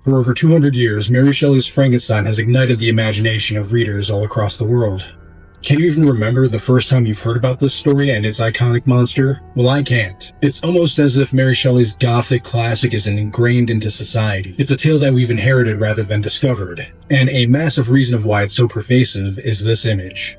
For over 200 years, Mary Shelley's Frankenstein has ignited the imagination of readers all across the world. Can you even remember the first time you've heard about this story and its iconic monster? Well, I can't. It's almost as if Mary Shelley's gothic classic is ingrained into society. It's a tale that we've inherited rather than discovered. And a massive reason of why it's so pervasive is this image.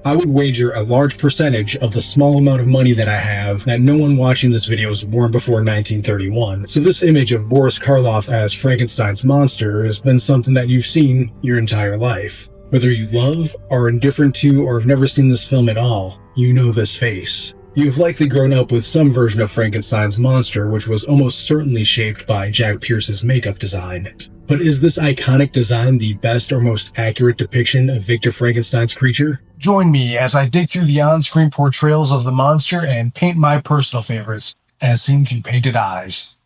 I would wager a large percentage of the small amount of money that I have that no one watching this video was born before 1931. So this image of Boris Karloff as Frankenstein's monster has been something that you've seen your entire life. Whether you love, are indifferent to, or have never seen this film at all, you know this face. You've likely grown up with some version of Frankenstein's monster, which was almost certainly shaped by Jack Pierce's makeup design. But is this iconic design the best or most accurate depiction of Victor Frankenstein's creature? Join me as I dig through the on-screen portrayals of the monster and paint my personal favorites, as seen through painted eyes.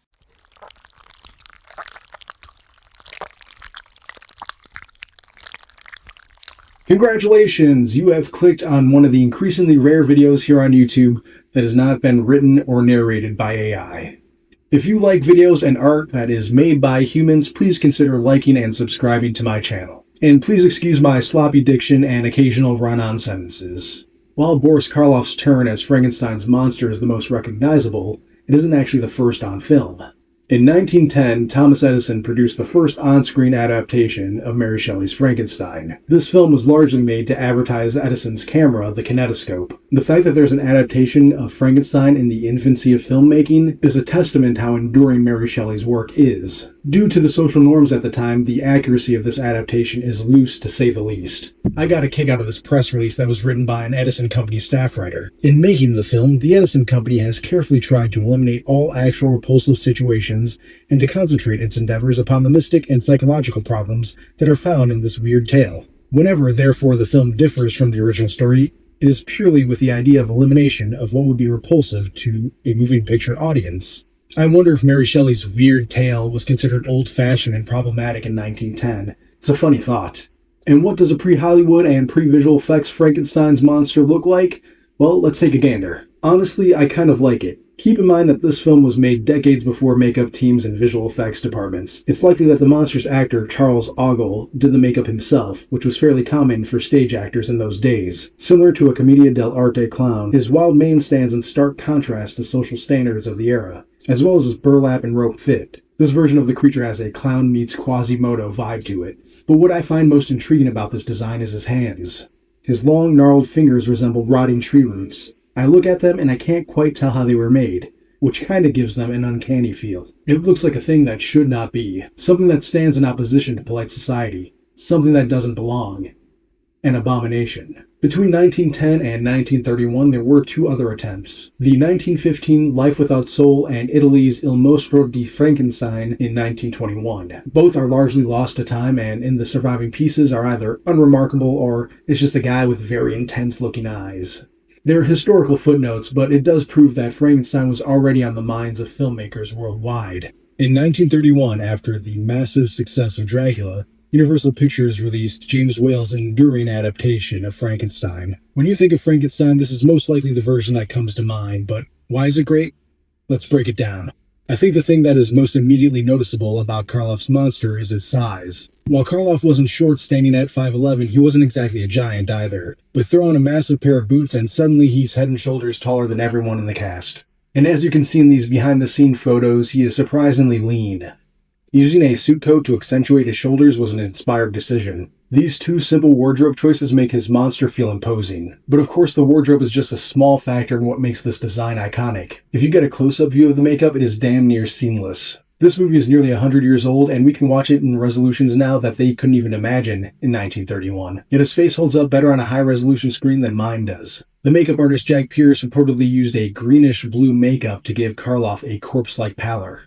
Congratulations! You have clicked on one of the increasingly rare videos here on YouTube that has not been written or narrated by AI. If you like videos and art that is made by humans, please consider liking and subscribing to my channel. And please excuse my sloppy diction and occasional run-on sentences. While Boris Karloff's turn as Frankenstein's monster is the most recognizable, it isn't actually the first on film. In 1910, Thomas Edison produced the first on-screen adaptation of Mary Shelley's Frankenstein. This film was largely made to advertise Edison's camera, the kinetoscope. The fact that there's an adaptation of Frankenstein in the infancy of filmmaking is a testament to how enduring Mary Shelley's work is. Due to the social norms at the time, the accuracy of this adaptation is loose to say the least. I got a kick out of this press release that was written by an Edison Company staff writer. In making the film, the Edison Company has carefully tried to eliminate all actual repulsive situations and to concentrate its endeavors upon the mystic and psychological problems that are found in this weird tale. Whenever, therefore, the film differs from the original story, it is purely with the idea of elimination of what would be repulsive to a moving picture audience. I wonder if Mary Shelley's weird tale was considered old-fashioned and problematic in 1910. It's a funny thought. And what does a pre-Hollywood and pre-visual effects Frankenstein's monster look like? Well, let's take a gander. Honestly, I kind of like it. Keep in mind that this film was made decades before makeup teams and visual effects departments. It's likely that the monster's actor, Charles Ogle, did the makeup himself, which was fairly common for stage actors in those days. Similar to a commedia dell'arte clown, his wild mane stands in stark contrast to social standards of the era, as well as his burlap and rope fit. This version of the creature has a clown meets Quasimodo vibe to it. But what I find most intriguing about this design is his hands. His long, gnarled fingers resemble rotting tree roots. I look at them and I can't quite tell how they were made, which kinda gives them an uncanny feel. It looks like a thing that should not be, something that stands in opposition to polite society, something that doesn't belong. An abomination. Between 1910 and 1931, there were two other attempts. The 1915 Life Without Soul and Italy's Il Mostro di Frankenstein in 1921. Both are largely lost to time, and in the surviving pieces are either unremarkable or it's just a guy with very intense-looking eyes. They're historical footnotes, but it does prove that Frankenstein was already on the minds of filmmakers worldwide. In 1931, after the massive success of Dracula, Universal Pictures released James Whale's enduring adaptation of Frankenstein. When you think of Frankenstein, this is most likely the version that comes to mind, but why is it great? Let's break it down. I think the thing that is most immediately noticeable about Karloff's monster is his size. While Karloff wasn't short standing at 5'11", he wasn't exactly a giant either. But throw on a massive pair of boots and suddenly he's head and shoulders taller than everyone in the cast. And as you can see in these behind-the-scenes photos, he is surprisingly lean. Using a suit coat to accentuate his shoulders was an inspired decision. These two simple wardrobe choices make his monster feel imposing. But of course the wardrobe is just a small factor in what makes this design iconic. If you get a close-up view of the makeup, it is damn near seamless. This movie is nearly 100 years old, and we can watch it in resolutions now that they couldn't even imagine in 1931. Yet his face holds up better on a high-resolution screen than mine does. The makeup artist Jack Pierce reportedly used a greenish-blue makeup to give Karloff a corpse-like pallor.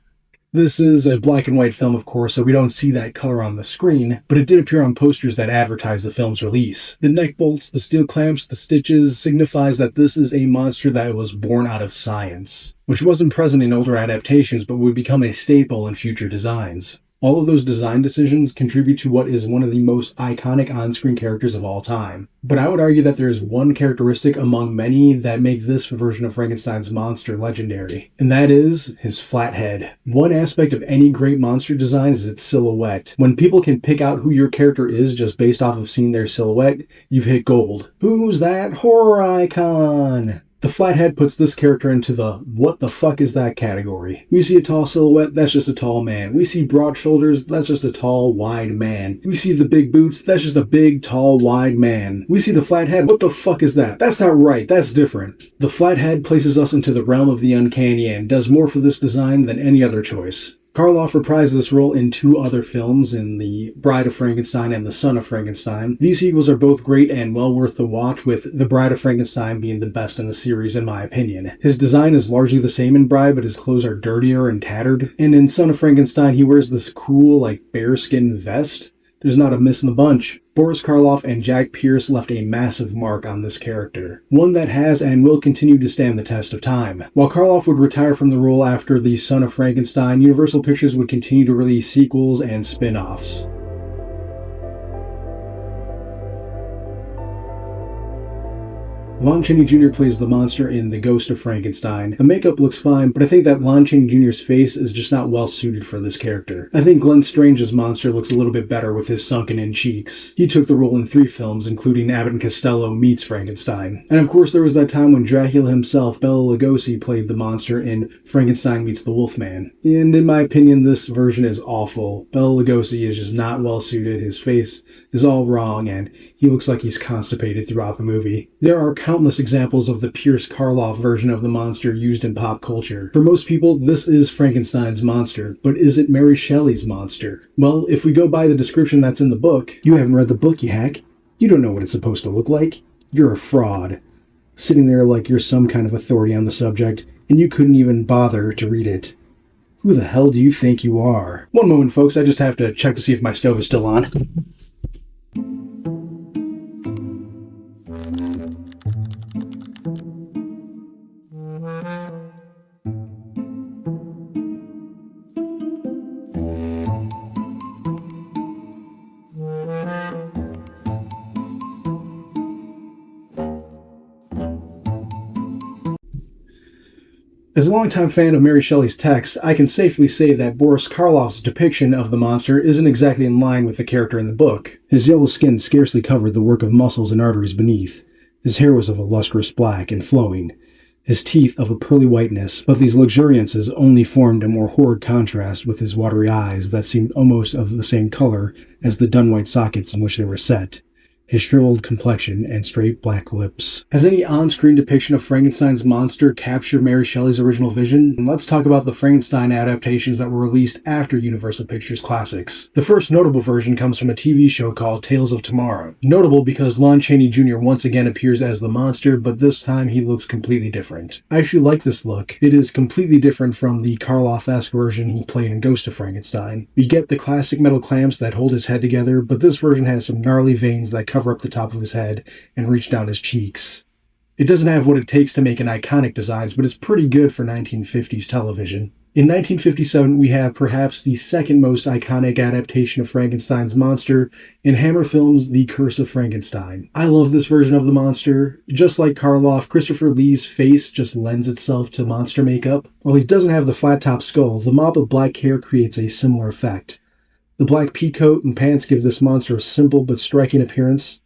This is a black and white film, of course, so we don't see that color on the screen, but it did appear on posters that advertised the film's release. The neck bolts, the steel clamps, the stitches signifies that this is a monster that was born out of science, which wasn't present in older adaptations but would become a staple in future designs. All of those design decisions contribute to what is one of the most iconic on-screen characters of all time. But I would argue that there is one characteristic among many that make this version of Frankenstein's monster legendary, and that is his flat head. One aspect of any great monster design is its silhouette. When people can pick out who your character is just based off of seeing their silhouette, you've hit gold. Who's that horror icon? The flathead puts this character into the what the fuck is that category. We see a tall silhouette, that's just a tall man. We see broad shoulders, that's just a tall, wide man. We see the big boots, that's just a big, tall, wide man. We see the flathead, what the fuck is that? That's not right, that's different. The flathead places us into the realm of the uncanny and does more for this design than any other choice. Karloff reprised this role in 2 other films, in The Bride of Frankenstein and The Son of Frankenstein. These sequels are both great and well worth the watch, with The Bride of Frankenstein being the best in the series in my opinion. His design is largely the same in Bride, but his clothes are dirtier and tattered. And in Son of Frankenstein, he wears this cool, bearskin vest. There's not a miss in the bunch. Boris Karloff and Jack Pierce left a massive mark on this character, one that has and will continue to stand the test of time. While Karloff would retire from the role after The Son of Frankenstein, Universal Pictures would continue to release sequels and spin-offs. Lon Chaney Jr. plays the monster in The Ghost of Frankenstein. The makeup looks fine, but I think that Lon Chaney Jr.'s face is just not well suited for this character. I think Glenn Strange's monster looks a little bit better with his sunken-in cheeks. He took the role in 3 films, including Abbott and Costello Meets Frankenstein. And of course there was that time when Dracula himself, Bela Lugosi, played the monster in Frankenstein Meets the Wolfman. And in my opinion, this version is awful. Bela Lugosi is just not well suited, his face is all wrong, and he looks like he's constipated throughout the movie. There are countless examples of the Pierce Karloff version of the monster used in pop culture. For most people, this is Frankenstein's monster, but is it Mary Shelley's monster? Well, if we go by the description that's in the book, you haven't read the book, you hack. You don't know what it's supposed to look like. You're a fraud. Sitting there like you're some kind of authority on the subject, and you couldn't even bother to read it. Who the hell do you think you are? One moment, folks, I just have to check to see if my stove is still on. As a longtime fan of Mary Shelley's text, I can safely say that Boris Karloff's depiction of the monster isn't exactly in line with the character in the book. His yellow skin scarcely covered the work of muscles and arteries beneath. His hair was of a lustrous black and flowing, his teeth of a pearly whiteness, but these luxuriances only formed a more horrid contrast with his watery eyes that seemed almost of the same color as the dun-white sockets in which they were set, his shriveled complexion and straight black lips. Has any on-screen depiction of Frankenstein's monster captured Mary Shelley's original vision? And let's talk about the Frankenstein adaptations that were released after Universal Pictures classics. The first notable version comes from a TV show called Tales of Tomorrow. Notable because Lon Chaney Jr. once again appears as the monster, but this time he looks completely different. I actually like this look. It is completely different from the Karloff-esque version he played in Ghost of Frankenstein. We get the classic metal clamps that hold his head together, but this version has some gnarly veins that cover up the top of his head and reach down his cheeks. It doesn't have what it takes to make an iconic designs, but it's pretty good for 1950s television. In 1957, we have perhaps the second most iconic adaptation of Frankenstein's monster in Hammer Films' The Curse of Frankenstein. I love this version of the monster. Just like Karloff, Christopher Lee's face just lends itself to monster makeup. While he doesn't have the flat-top skull, the mop of black hair creates a similar effect. The black pea coat and pants give this monster a simple but striking appearance.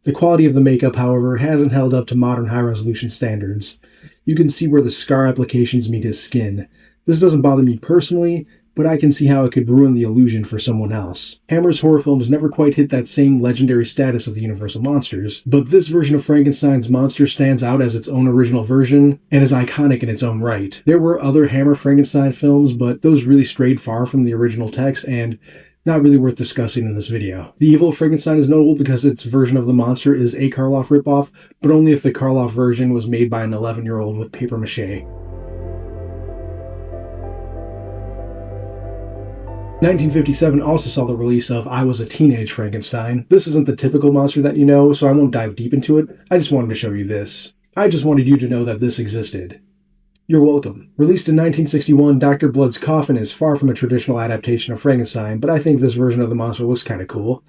The quality of the makeup, however, hasn't held up to modern high-resolution standards. You can see where the scar applications meet his skin. This doesn't bother me personally, but I can see how it could ruin the illusion for someone else. Hammer's horror films never quite hit that same legendary status of the Universal monsters, but this version of Frankenstein's monster stands out as its own original version and is iconic in its own right. There were other Hammer Frankenstein films, but those really strayed far from the original text and not really worth discussing in this video. The Evil Frankenstein is notable because its version of the monster is a Karloff ripoff, but only if the Karloff version was made by an 11-year-old with paper mache. 1957 also saw the release of I Was a Teenage Frankenstein. This isn't the typical monster that you know, so I won't dive deep into it. I just wanted to show you this. I just wanted you to know that this existed. You're welcome. Released in 1961, Dr. Blood's Coffin is far from a traditional adaptation of Frankenstein, but I think this version of the monster looks kinda cool.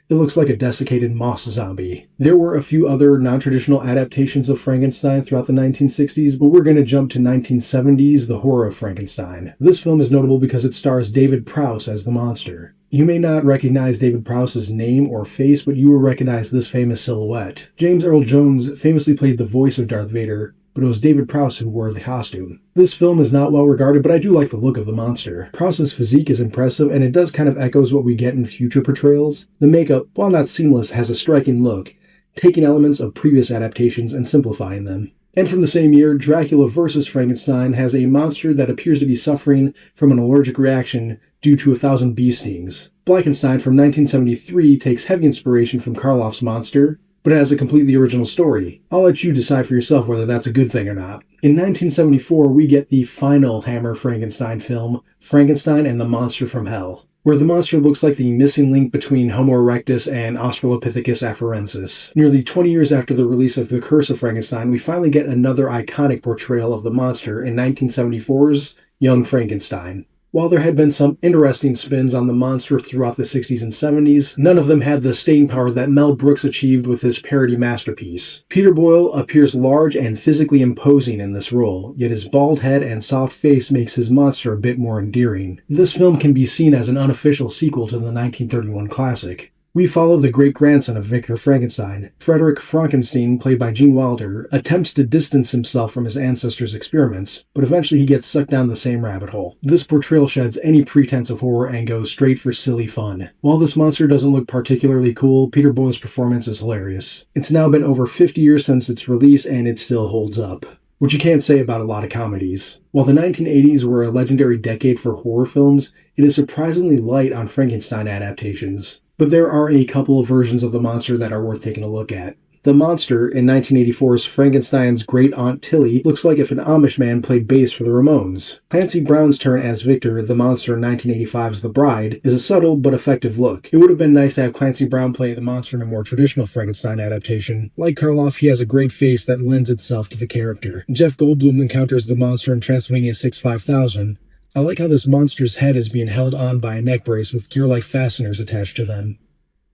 It looks like a desiccated moss zombie. There were a few other non-traditional adaptations of Frankenstein throughout the 1960s, but we're going to jump to 1970s, The Horror of Frankenstein. This film is notable because it stars David Prowse as the monster. You may not recognize David Prowse's name or face, but you will recognize this famous silhouette. James Earl Jones famously played the voice of Darth Vader, but it was David Prowse who wore the costume. This film is not well regarded, but I do like the look of the monster. Prowse's physique is impressive, and it does kind of echoes what we get in future portrayals. The makeup, while not seamless, has a striking look, taking elements of previous adaptations and simplifying them. And from the same year, Dracula vs. Frankenstein has a monster that appears to be suffering from an allergic reaction due to 1,000 bee stings. Frankenstein from 1973 takes heavy inspiration from Karloff's monster, but it has a completely original story. I'll let you decide for yourself whether that's a good thing or not. In 1974, we get the final Hammer Frankenstein film, Frankenstein and the Monster from Hell, where the monster looks like the missing link between Homo erectus and Australopithecus afarensis. Nearly 20 years after the release of The Curse of Frankenstein, we finally get another iconic portrayal of the monster in 1974's Young Frankenstein. While there had been some interesting spins on the monster throughout the 60s and 70s, none of them had the staying power that Mel Brooks achieved with his parody masterpiece. Peter Boyle appears large and physically imposing in this role, yet his bald head and soft face makes his monster a bit more endearing. This film can be seen as an unofficial sequel to the 1931 classic. We follow the great-grandson of Victor Frankenstein. Frederick Frankenstein, played by Gene Wilder, attempts to distance himself from his ancestors' experiments, but eventually he gets sucked down the same rabbit hole. This portrayal sheds any pretense of horror and goes straight for silly fun. While this monster doesn't look particularly cool, Peter Boyle's performance is hilarious. It's now been over 50 years since its release, and it still holds up, which you can't say about a lot of comedies. While the 1980s were a legendary decade for horror films, it is surprisingly light on Frankenstein adaptations. But there are a couple of versions of the monster that are worth taking a look at. The monster in 1984's Frankenstein's Great Aunt Tilly looks like if an Amish man played bass for the Ramones. Clancy Brown's turn as Victor, the monster in 1985's The Bride, is a subtle but effective look. It would have been nice to have Clancy Brown play the monster in a more traditional Frankenstein adaptation. Like Karloff, he has a great face that lends itself to the character. Jeff Goldblum encounters the monster in Transylvania 65000. I like how this monster's head is being held on by a neck brace with gear-like fasteners attached to them.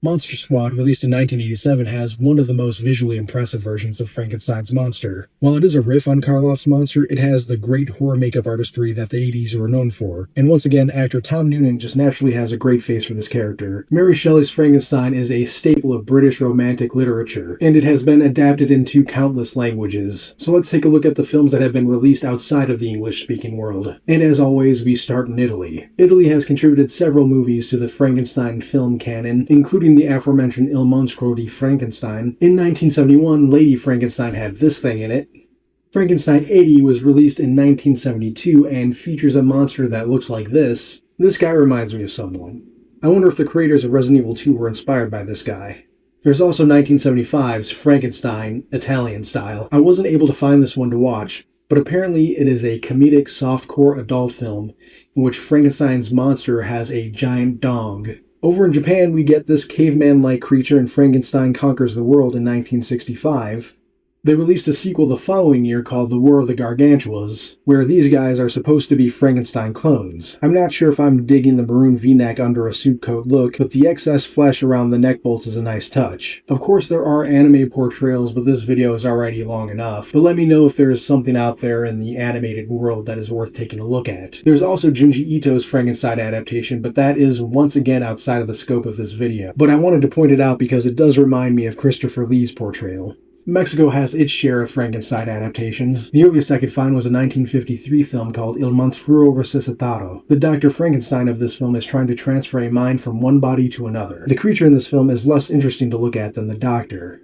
Monster Squad, released in 1987, has one of the most visually impressive versions of Frankenstein's monster. While it is a riff on Karloff's monster, it has the great horror makeup artistry that the 80s were known for. And once again, actor Tom Noonan just naturally has a great face for this character. Mary Shelley's Frankenstein is a staple of British romantic literature, and it has been adapted into countless languages. So let's take a look at the films that have been released outside of the English-speaking world. And as always, we start in Italy. Italy has contributed several movies to the Frankenstein film canon, including the aforementioned Il Monstro di Frankenstein. In 1971, Lady Frankenstein had this thing in it. Frankenstein 80 was released in 1972 and features a monster that looks like this. This guy reminds me of someone. I wonder if the creators of Resident Evil 2 were inspired by this guy. There's also 1975's Frankenstein, Italian style. I wasn't able to find this one to watch, but apparently it is a comedic softcore adult film in which Frankenstein's monster has a giant dong. Over in Japan, we get this caveman-like creature in Frankenstein Conquers the World in 1965. They released a sequel the following year called The War of the Gargantuas, where these guys are supposed to be Frankenstein clones. I'm not sure if I'm digging the maroon v-neck under a suit coat look, but the excess flesh around the neck bolts is a nice touch. Of course there are anime portrayals, but this video is already long enough. But let me know if there is something out there in the animated world that is worth taking a look at. There's also Junji Ito's Frankenstein adaptation, but that is once again outside of the scope of this video. But I wanted to point it out because it does remind me of Christopher Lee's portrayal. Mexico has its share of Frankenstein adaptations. The earliest I could find was a 1953 film called Il Monstruo Resuscitato. The Dr. Frankenstein of this film is trying to transfer a mind from one body to another. The creature in this film is less interesting to look at than the Doctor.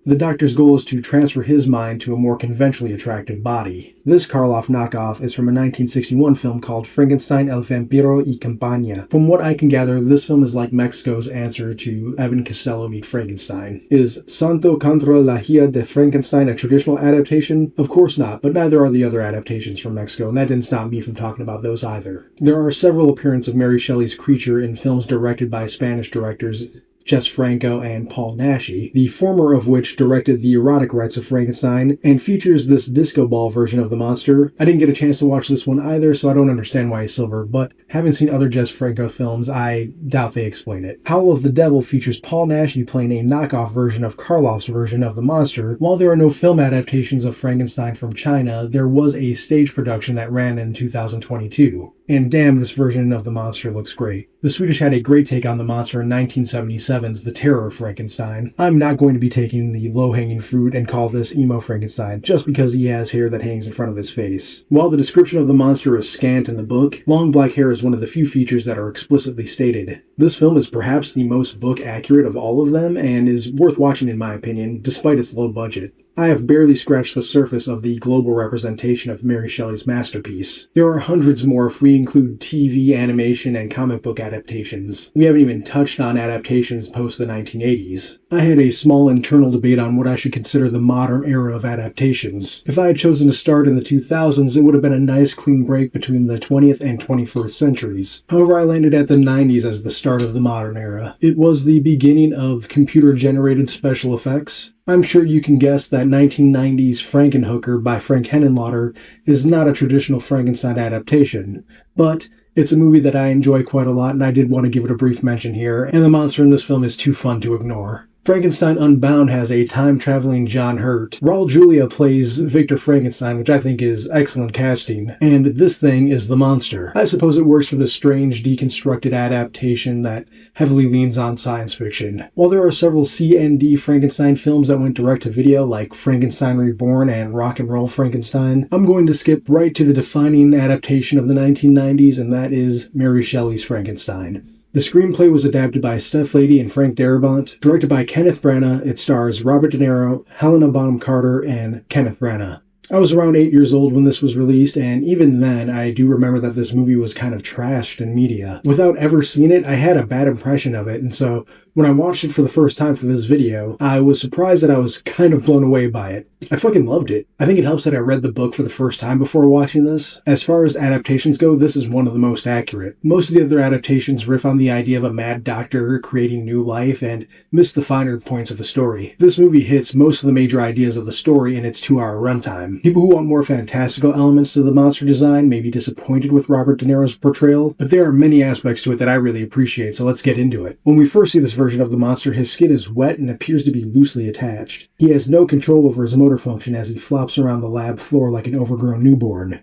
The Doctor's goal is to transfer his mind to a more conventionally attractive body. This Karloff knockoff is from a 1961 film called Frankenstein el Vampiro y Campagna. From what I can gather, this film is like Mexico's answer to Evan Costello Meet Frankenstein. Is Santo contra la Hija de Frankenstein a traditional adaptation? Of course not, but neither are the other adaptations from Mexico, and that didn't stop me from talking about those either. There are several appearances of Mary Shelley's creature in films directed by Spanish directors, Jess Franco and Paul Naschy, the former of which directed the erotic rights of Frankenstein and features this disco ball version of the monster. I didn't get a chance to watch this one either, so I don't understand why he's silver, but having seen other Jess Franco films, I doubt they explain it. Howl of the Devil features Paul Naschy playing a knockoff version of Karloff's version of the monster. While there are no film adaptations of Frankenstein from China, there was a stage production that ran in 2022. And damn, this version of the monster looks great. The Swedish had a great take on the monster in 1977's The Terror of Frankenstein. I'm not going to be taking the low-hanging fruit and call this emo Frankenstein just because he has hair that hangs in front of his face. While the description of the monster is scant in the book, long black hair is one of the few features that are explicitly stated. This film is perhaps the most book accurate of all of them and is worth watching in my opinion, despite its low budget. I have barely scratched the surface of the global representation of Mary Shelley's masterpiece. There are hundreds more if we include TV, animation, and comic book adaptations. We haven't even touched on adaptations post the 1980s. I had a small internal debate on what I should consider the modern era of adaptations. If I had chosen to start in the 2000s, it would have been a nice clean break between the 20th and 21st centuries. However, I landed at the 90s as the start of the modern era. It was the beginning of computer-generated special effects. I'm sure you can guess that 1990's Frankenhooker by Frank Henenlotter is not a traditional Frankenstein adaptation, but it's a movie that I enjoy quite a lot and I did want to give it a brief mention here, and the monster in this film is too fun to ignore. Frankenstein Unbound has a time-traveling John Hurt. Raul Julia plays Victor Frankenstein, which I think is excellent casting, and this thing is the monster. I suppose it works for the strange, deconstructed adaptation that heavily leans on science fiction. While there are several C and D Frankenstein films that went direct-to-video, like Frankenstein Reborn and Rock and Roll Frankenstein, I'm going to skip right to the defining adaptation of the 1990s, and that is Mary Shelley's Frankenstein. The screenplay was adapted by Steph Lady and Frank Darabont, directed by Kenneth Branagh. It stars Robert De Niro, Helena Bonham Carter, and Kenneth Branagh. I was around 8 years old when this was released, and even then, I do remember that this movie was kind of trashed in media. Without ever seeing it, I had a bad impression of it, and so when I watched it for the first time for this video, I was surprised that I was kind of blown away by it. I fucking loved it. I think it helps that I read the book for the first time before watching this. As far as adaptations go, this is one of the most accurate. Most of the other adaptations riff on the idea of a mad doctor creating new life and miss the finer points of the story. This movie hits most of the major ideas of the story in its 2-hour runtime. People who want more fantastical elements to the monster design may be disappointed with Robert De Niro's portrayal, but there are many aspects to it that I really appreciate, so let's get into it. When we first see this version of the monster, his skin is wet and appears to be loosely attached. He has no control over his motor function as he flops around the lab floor like an overgrown newborn.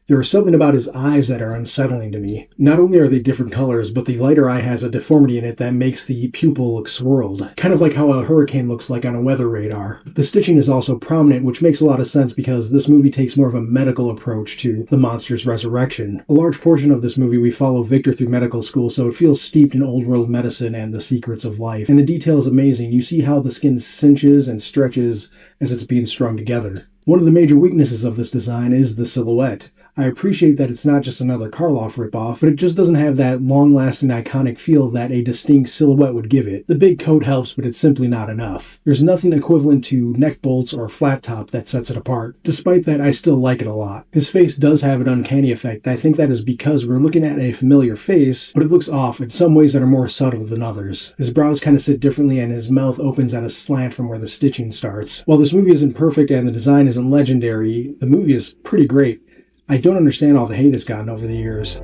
There is something about his eyes that are unsettling to me. Not only are they different colors, but the lighter eye has a deformity in it that makes the pupil look swirled, kind of like how a hurricane looks like on a weather radar. The stitching is also prominent, which makes a lot of sense because this movie takes more of a medical approach to the monster's resurrection. A large portion of this movie we follow Victor through medical school, so it feels steeped in old world medicine and the secrets of life. And the detail is amazing. You see how the skin cinches and stretches as it's being strung together. One of the major weaknesses of this design is the silhouette. I appreciate that it's not just another Karloff ripoff, but it just doesn't have that long-lasting iconic feel that a distinct silhouette would give it. The big coat helps, but it's simply not enough. There's nothing equivalent to neck bolts or flat top that sets it apart. Despite that, I still like it a lot. His face does have an uncanny effect. I think that is because we're looking at a familiar face, but it looks off in some ways that are more subtle than others. His brows kind of sit differently and his mouth opens at a slant from where the stitching starts. While this movie isn't perfect and the design isn't legendary, the movie is pretty great. I don't understand all the hate it's gotten over the years.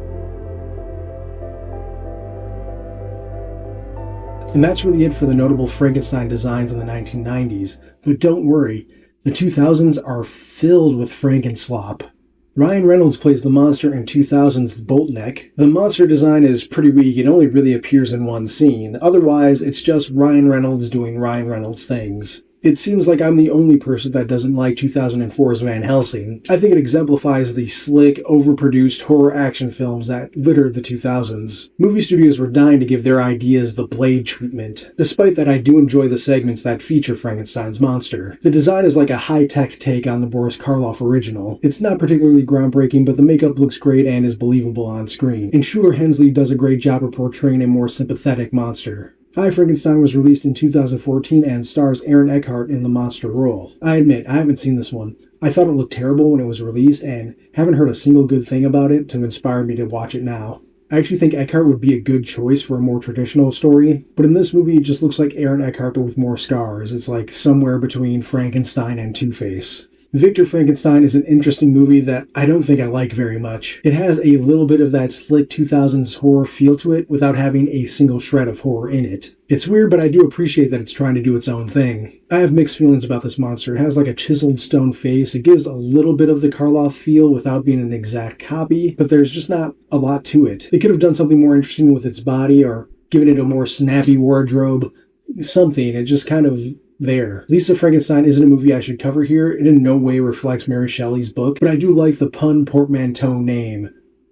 And that's really it for the notable Frankenstein designs in the 1990s. But don't worry, the 2000s are filled with Frankenslop. Ryan Reynolds plays the monster in 2000's Boltneck. The monster design is pretty weak, it only really appears in one scene. Otherwise, it's just Ryan Reynolds doing Ryan Reynolds things. It seems like I'm the only person that doesn't like 2004's Van Helsing. I think it exemplifies the slick, overproduced horror action films that littered the 2000s. Movie studios were dying to give their ideas the Blade treatment. Despite that, I do enjoy the segments that feature Frankenstein's monster. The design is like a high-tech take on the Boris Karloff original. It's not particularly groundbreaking, but the makeup looks great and is believable on screen. And Shuler Hensley does a great job of portraying a more sympathetic monster. I, Frankenstein was released in 2014 and stars Aaron Eckhart in the monster role. I admit, I haven't seen this one. I thought it looked terrible when it was released and haven't heard a single good thing about it to inspire me to watch it now. I actually think Eckhart would be a good choice for a more traditional story, but in this movie it just looks like Aaron Eckhart but with more scars. It's like somewhere between Frankenstein and Two-Face. Victor Frankenstein is an interesting movie that I don't think I like very much. It has a little bit of that slick 2000s horror feel to it without having a single shred of horror in it. It's weird, but I do appreciate that it's trying to do its own thing. I have mixed feelings about this monster. It has like a chiseled stone face. It gives a little bit of the Karloff feel without being an exact copy, but there's just not a lot to it. They could have done something more interesting with its body or given it a more snappy wardrobe. Something. It just kind of there. Lisa Frankenstein isn't a movie I should cover here. It in no way reflects Mary Shelley's book, but I do like the pun portmanteau name.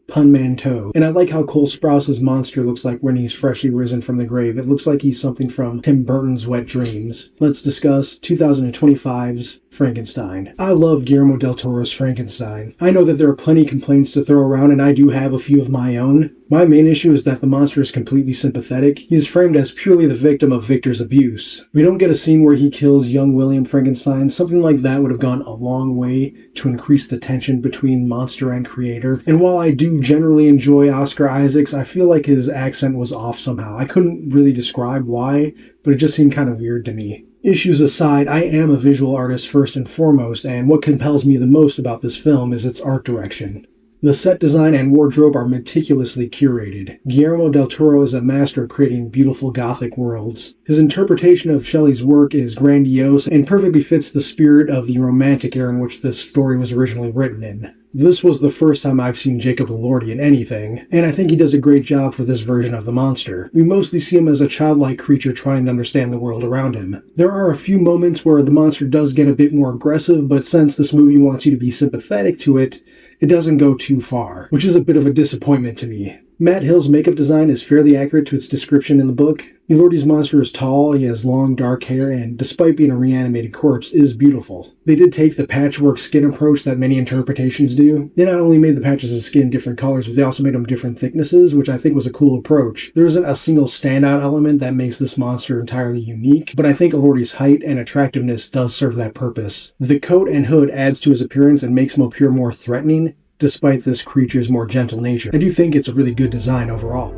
Punmanteau. And I like how Cole Sprouse's monster looks like when he's freshly risen from the grave. It looks like he's something from Tim Burton's Wet Dreams. Let's discuss 2025's Frankenstein. I love Guillermo del Toro's Frankenstein. I know that there are plenty of complaints to throw around, and I do have a few of my own. My main issue is that the monster is completely sympathetic. He is framed as purely the victim of Victor's abuse. We don't get a scene where he kills young William Frankenstein. Something like that would have gone a long way to increase the tension between monster and creator. And while I do generally enjoy Oscar Isaacs, I feel like his accent was off somehow. I couldn't really describe why, but it just seemed kind of weird to me. Issues aside, I am a visual artist first and foremost, and what compels me the most about this film is its art direction. The set design and wardrobe are meticulously curated. Guillermo del Toro is a master of creating beautiful Gothic worlds. His interpretation of Shelley's work is grandiose and perfectly fits the spirit of the Romantic era in which this story was originally written in. This was the first time I've seen Jacob Elordi in anything, and I think he does a great job for this version of the monster. We mostly see him as a childlike creature trying to understand the world around him. There are a few moments where the monster does get a bit more aggressive, but since this movie wants you to be sympathetic to it, it doesn't go too far, which is a bit of a disappointment to me. Matt Hill's makeup design is fairly accurate to its description in the book. Elordi's monster is tall, he has long dark hair, and despite being a reanimated corpse, is beautiful. They did take the patchwork skin approach that many interpretations do. They not only made the patches of skin different colors, but they also made them different thicknesses, which I think was a cool approach. There isn't a single standout element that makes this monster entirely unique, but I think Elordi's height and attractiveness does serve that purpose. The coat and hood adds to his appearance and makes him appear more threatening, despite this creature's more gentle nature. I do think it's a really good design overall.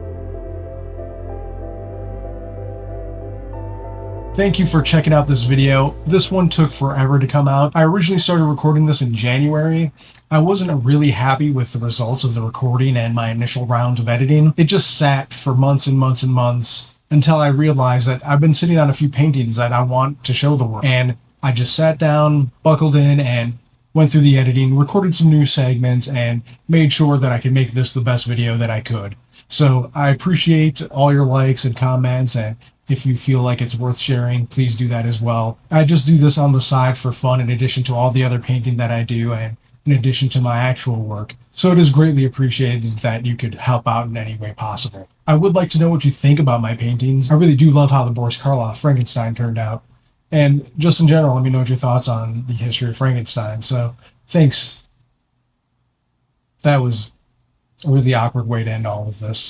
Thank you for checking out this video. This one took forever to come out. I originally started recording this in January. I wasn't really happy with the results of the recording and my initial round of editing. It just sat for months and months and months until I realized that I've been sitting on a few paintings that I want to show the world. And I just sat down, buckled in, and went through the editing, recorded some new segments, and made sure that I could make this the best video that I could. So I appreciate all your likes and comments, and if you feel like it's worth sharing, please do that as well. I just do this on the side for fun in addition to all the other painting that I do and in addition to my actual work. So it is greatly appreciated that you could help out in any way possible. I would like to know what you think about my paintings. I really do love how the Boris Karloff Frankenstein turned out. And just in general, let me know what your thoughts on the history of Frankenstein. So, thanks. That was a really awkward way to end all of this.